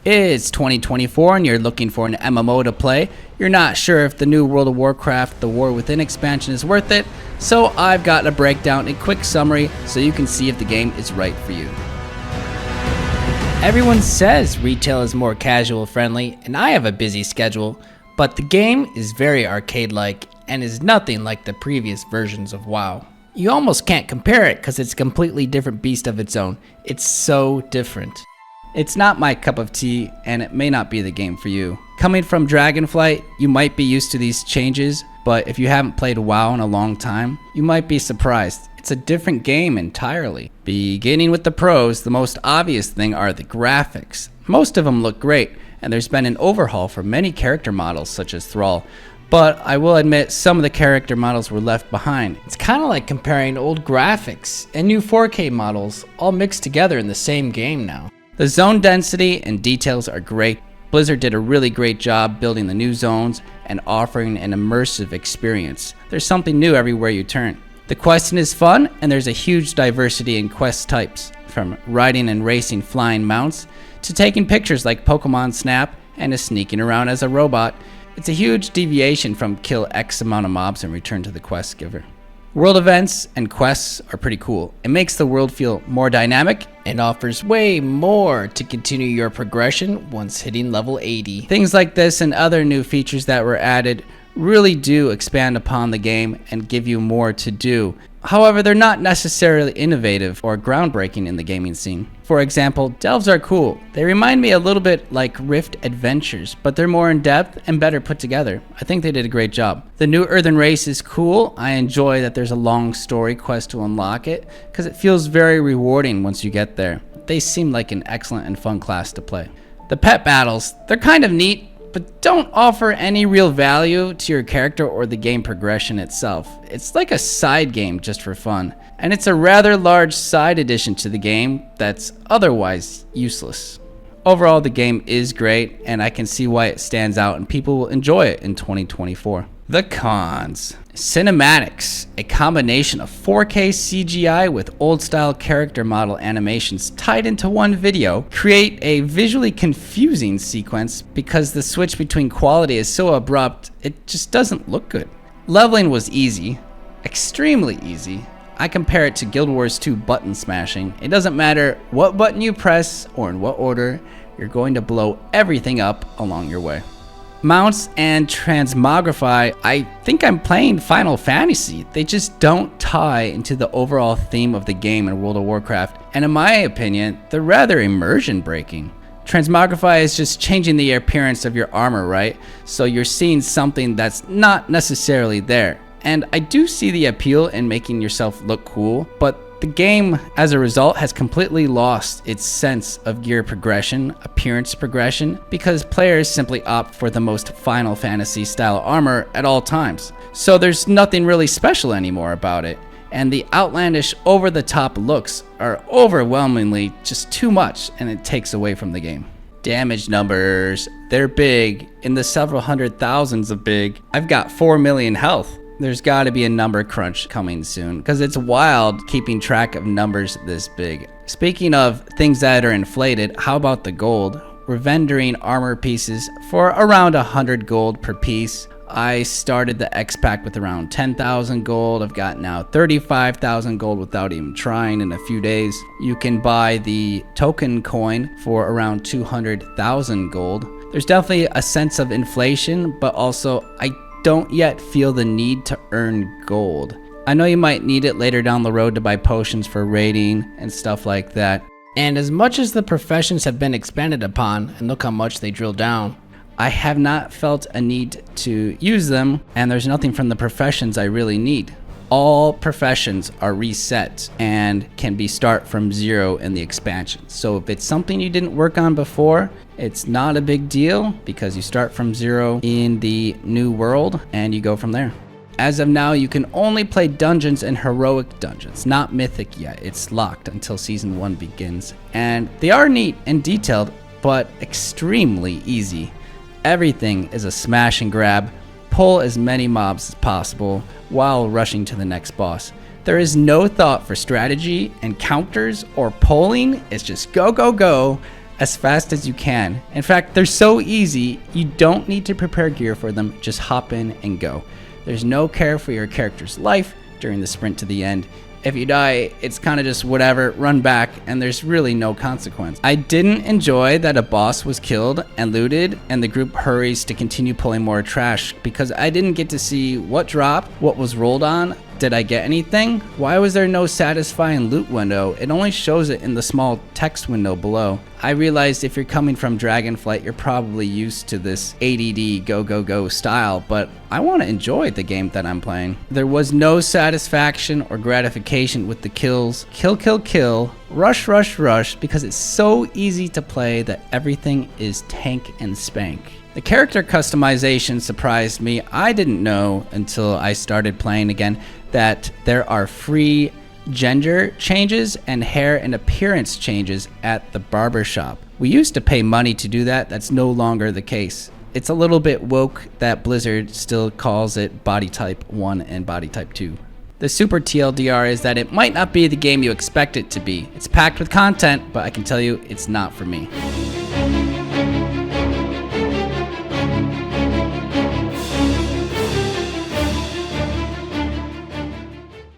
It's 2024 and you're looking for an MMO to play. You're not sure if the new World of Warcraft, the War Within expansion is worth it, so I've got a breakdown and quick summary so you can see if the game is right for you. Everyone says retail is more casual friendly, and I have a busy schedule, but the game is very arcade-like and is nothing like the previous versions of WoW. You almost can't compare it because it's a completely different beast of its own. It's so different. It's not my cup of tea, and it may not be the game for you. Coming from Dragonflight, you might be used to these changes, but if you haven't played WoW in a long time, you might be surprised. It's a different game entirely. Beginning with the pros, the most obvious thing are the graphics. Most of them look great, and there's been an overhaul for many character models such as Thrall. But I will admit some of the character models were left behind. It's kind of like comparing old graphics and new 4K models all mixed together in the same game now. The zone density and details are great. Blizzard did a really great job building the new zones and offering an immersive experience. There's something new everywhere you turn. The questing is fun, and there's a huge diversity in quest types, from riding and racing flying mounts to taking pictures like Pokemon Snap and to sneaking around as a robot. It's a huge deviation from kill X amount of mobs and return to the quest giver. World events and quests are pretty cool. It makes the world feel more dynamic and offers way more to continue your progression once hitting level 80. Things like this and other new features that were added really do expand upon the game and give you more to do. However, they're not necessarily innovative or groundbreaking in the gaming scene. For example, delves are cool. They remind me a little bit like Rift Adventures, but they're more in depth and better put together. I think they did a great job. The new Earthen Race is cool. I enjoy that there's a long story quest to unlock it, because it feels very rewarding once you get there. They seem like an excellent and fun class to play. The pet battles, they're kind of neat, but don't offer any real value to your character or the game progression itself. It's like a side game just for fun, and it's a rather large side addition to the game that's otherwise useless. Overall, the game is great, and I can see why it stands out and people will enjoy it in 2024. The cons. Cinematics, a combination of 4K CGI with old-style character model animations tied into one video, create a visually confusing sequence because the switch between quality is so abrupt, it just doesn't look good. Leveling was easy, extremely easy. I compare it to Guild Wars 2 button smashing. It doesn't matter what button you press or in what order, you're going to blow everything up along your way. Mounts and transmogrify, I think I'm playing Final Fantasy. They just don't tie into the overall theme of the game in World of Warcraft, and in my opinion, they're rather immersion breaking. Transmogrify is just changing the appearance of your armor, right? So you're seeing something that's not necessarily there. And I do see the appeal in making yourself look cool, but the game, as a result, has completely lost its sense of gear progression, appearance progression, because players simply opt for the most Final Fantasy style armor at all times. So there's nothing really special anymore about it, and the outlandish over-the-top looks are overwhelmingly just too much, and it takes away from the game. Damage numbers, they're big, in the several hundred thousands of big. I've got 4 million health. There's got to be a number crunch coming soon, because it's wild keeping track of numbers this big. Speaking of things that are inflated, how about the gold? We're vendoring armor pieces for around 100 gold per piece. I started the X pack with around 10,000 gold. I've got now 35,000 gold without even trying in a few days. You can buy the token coin for around 200,000 gold. There's definitely a sense of inflation, but also I don't yet feel the need to earn gold. I know you might need it later down the road to buy potions for raiding and stuff like that. And as much as the professions have been expanded upon, and look how much they drill down, I have not felt a need to use them, and there's nothing from the professions I really need. All professions are reset and can be start from zero in the expansion. So if it's something you didn't work on before, it's not a big deal because you start from zero in the new world and you go from there. As of now, you can only play dungeons and heroic dungeons, not mythic yet. It's locked until season 1 begins. And they are neat and detailed, but extremely easy. Everything is a smash and grab. Pull as many mobs as possible while rushing to the next boss. There is no thought for strategy and counters or pulling. It's just go, go, go. as fast as you can. In fact, they're so easy, you don't need to prepare gear for them, just hop in and go. There's no care for your character's life during the sprint to the end. If you die, it's kind of just whatever, run back, and there's really no consequence. I didn't enjoy that a boss was killed and looted, and the group hurries to continue pulling more trash, because I didn't get to see what dropped, what was rolled on. Did I get anything? Why was there no satisfying loot window? It only shows it in the small text window below. I realized if you're coming from Dragonflight, you're probably used to this ADD go go go style, but I want to enjoy the game that I'm playing. There was no satisfaction or gratification with the kills. Kill, kill, kill. Rush, rush, rush, because it's so easy to play that everything is tank and spank. The character customization surprised me. I didn't know until I started playing again that there are free gender changes and hair and appearance changes at the barbershop. We used to pay money to do that. That's no longer the case. It's a little bit woke that Blizzard still calls it body type 1 and body type 2. The super TLDR is that it might not be the game you expect it to be. It's packed with content, but I can tell you it's not for me.